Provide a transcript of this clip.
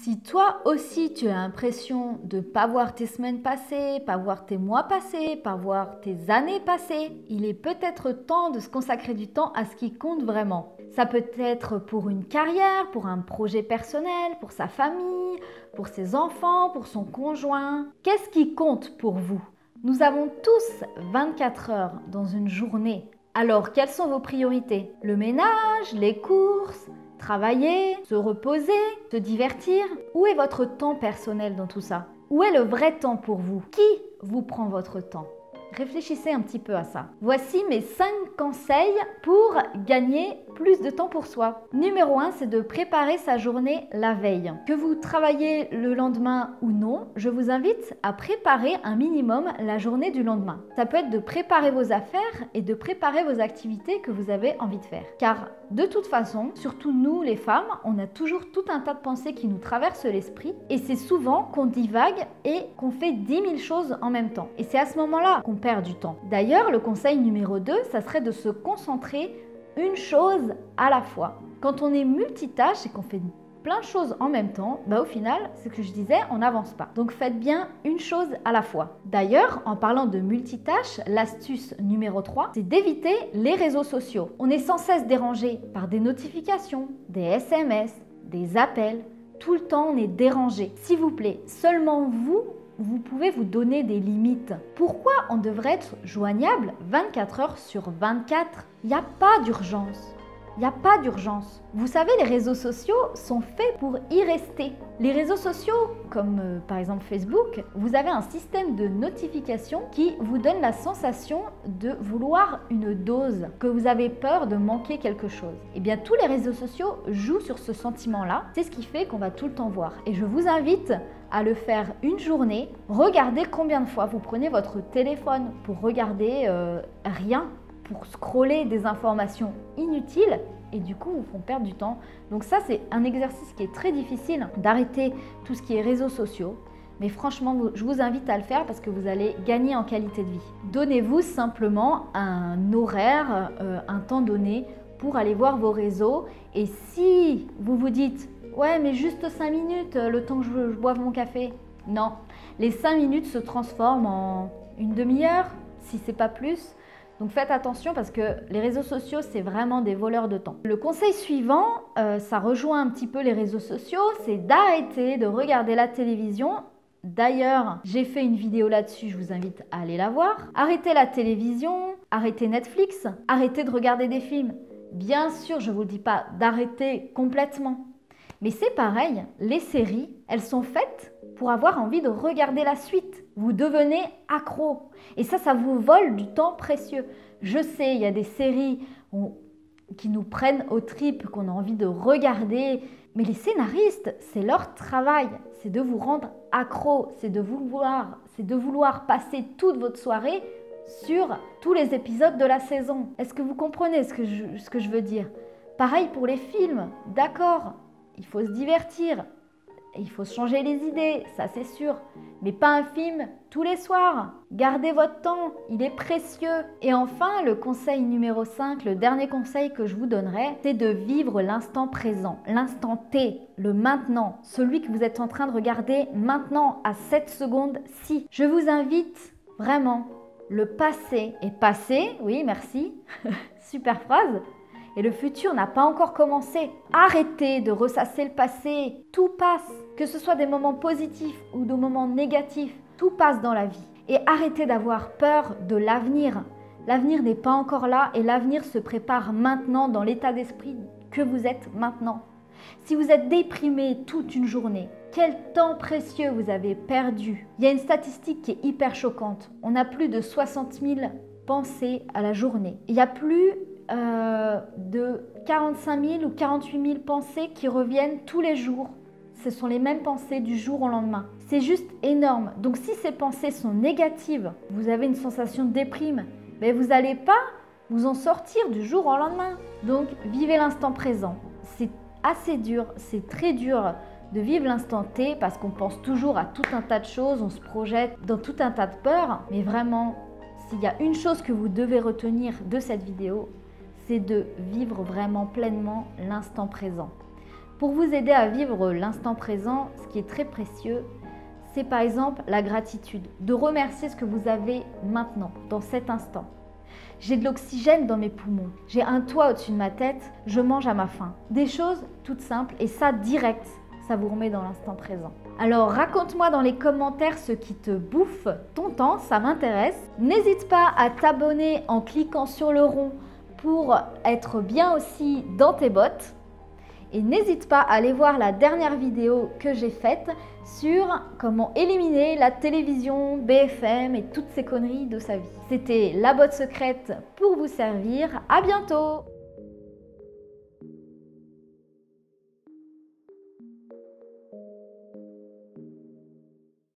Si toi aussi tu as l'impression de ne pas voir tes semaines passer, pas voir tes mois passer, pas voir tes années passer, il est peut-être temps de se consacrer du temps à ce qui compte vraiment. Ça peut être pour une carrière, pour un projet personnel, pour sa famille, pour ses enfants, pour son conjoint. Qu'est-ce qui compte pour vous? Nous avons tous 24 heures dans une journée. Alors, quelles sont vos priorités? Le ménage, les courses, travailler, se reposer, se divertir? Où est votre temps personnel dans tout ça? Où est le vrai temps pour vous? Qui vous prend votre temps? Réfléchissez un petit peu à ça. Voici mes 5 conseils pour gagner plus de temps pour soi. Numéro 1, c'est de préparer sa journée la veille. Que vous travaillez le lendemain ou non, je vous invite à préparer un minimum la journée du lendemain. Ça peut être de préparer vos affaires et de préparer vos activités que vous avez envie de faire. Car de toute façon, surtout nous les femmes, on a toujours tout un tas de pensées qui nous traversent l'esprit et c'est souvent qu'on divague et qu'on fait 10 000 choses en même temps. Et c'est à ce moment-là qu'on perd du temps. D'ailleurs, le conseil numéro 2, ça serait de se concentrer une chose à la fois. Quand on est multitâche et qu'on fait plein de choses en même temps, au final, c'est ce que je disais, on n'avance pas. Donc faites bien une chose à la fois. D'ailleurs, en parlant de multitâche, l'astuce numéro 3, c'est d'éviter les réseaux sociaux. On est sans cesse dérangé par des notifications, des SMS, des appels. Tout le temps, on est dérangé. S'il vous plaît, seulement vous pouvez vous donner des limites. Pourquoi on devrait être joignable 24 heures sur 24? Il n'y a pas d'urgence. Il n'y a pas d'urgence. Vous savez, les réseaux sociaux sont faits pour y rester. Les réseaux sociaux, comme par exemple Facebook, vous avez un système de notification qui vous donne la sensation de vouloir une dose, que vous avez peur de manquer quelque chose. Eh bien, tous les réseaux sociaux jouent sur ce sentiment-là. C'est ce qui fait qu'on va tout le temps voir. Et je vous invite à le faire une journée. Regardez combien de fois vous prenez votre téléphone pour regarder rien, pour scroller des informations inutiles et du coup vous font perdre du temps. Donc ça, c'est un exercice qui est très difficile, d'arrêter tout ce qui est réseaux sociaux. Mais franchement, je vous invite à le faire parce que vous allez gagner en qualité de vie. Donnez-vous simplement un horaire, un temps donné pour aller voir vos réseaux. Et si vous vous dites « Ouais, mais juste 5 minutes, le temps que je boive mon café », non, les 5 minutes se transforment en une demi-heure, si c'est pas plus. Donc faites attention parce que les réseaux sociaux, c'est vraiment des voleurs de temps. Le conseil suivant, ça rejoint un petit peu les réseaux sociaux, c'est d'arrêter de regarder la télévision. D'ailleurs, j'ai fait une vidéo là-dessus, je vous invite à aller la voir. Arrêtez la télévision, arrêtez Netflix, arrêtez de regarder des films. Bien sûr, je ne vous dis pas d'arrêter complètement. Mais c'est pareil, les séries, elles sont faites pour avoir envie de regarder la suite. Vous devenez accro. Et ça vous vole du temps précieux. Je sais, il y a des séries qui nous prennent aux tripes, qu'on a envie de regarder. Mais les scénaristes, c'est leur travail. C'est de vous rendre accro. C'est de vouloir passer toute votre soirée sur tous les épisodes de la saison. Est-ce que vous comprenez ce que je veux dire? Pareil pour les films, d'accord. Il faut se divertir, il faut se changer les idées, ça c'est sûr. Mais pas un film tous les soirs. Gardez votre temps, il est précieux. Et enfin, le conseil numéro 5, le dernier conseil que je vous donnerai, c'est de vivre l'instant présent, l'instant T, le maintenant, celui que vous êtes en train de regarder maintenant à cette seconde-ci. Je vous invite vraiment, le passé est passé, oui merci, super phrase. Et le futur n'a pas encore commencé. Arrêtez de ressasser le passé. Tout passe. Que ce soit des moments positifs ou des moments négatifs, tout passe dans la vie. Et arrêtez d'avoir peur de l'avenir. L'avenir n'est pas encore là et l'avenir se prépare maintenant dans l'état d'esprit que vous êtes maintenant. Si vous êtes déprimé toute une journée, quel temps précieux vous avez perdu. Il y a une statistique qui est hyper choquante. On a plus de 60 000 pensées à la journée. Il y a plus de 45 000 ou 48 000 pensées qui reviennent tous les jours. Ce sont les mêmes pensées du jour au lendemain. C'est juste énorme. Donc si ces pensées sont négatives, vous avez une sensation de déprime, mais vous n'allez pas vous en sortir du jour au lendemain. Donc vivez l'instant présent. C'est assez dur, c'est très dur de vivre l'instant T parce qu'on pense toujours à tout un tas de choses, on se projette dans tout un tas de peurs, mais vraiment, s'il y a une chose que vous devez retenir de cette vidéo, c'est de vivre vraiment pleinement l'instant présent. Pour vous aider à vivre l'instant présent, ce qui est très précieux, c'est par exemple la gratitude, de remercier ce que vous avez maintenant, dans cet instant. J'ai de l'oxygène dans mes poumons, j'ai un toit au-dessus de ma tête, je mange à ma faim. Des choses toutes simples et ça direct, ça vous remet dans l'instant présent. Alors raconte-moi dans les commentaires ce qui te bouffe ton temps, ça m'intéresse. N'hésite pas à t'abonner en cliquant sur le rond pour être bien aussi dans tes bottes. Et n'hésite pas à aller voir la dernière vidéo que j'ai faite sur comment éliminer la télévision, BFM et toutes ces conneries de sa vie. C'était la botte secrète pour vous servir. À bientôt!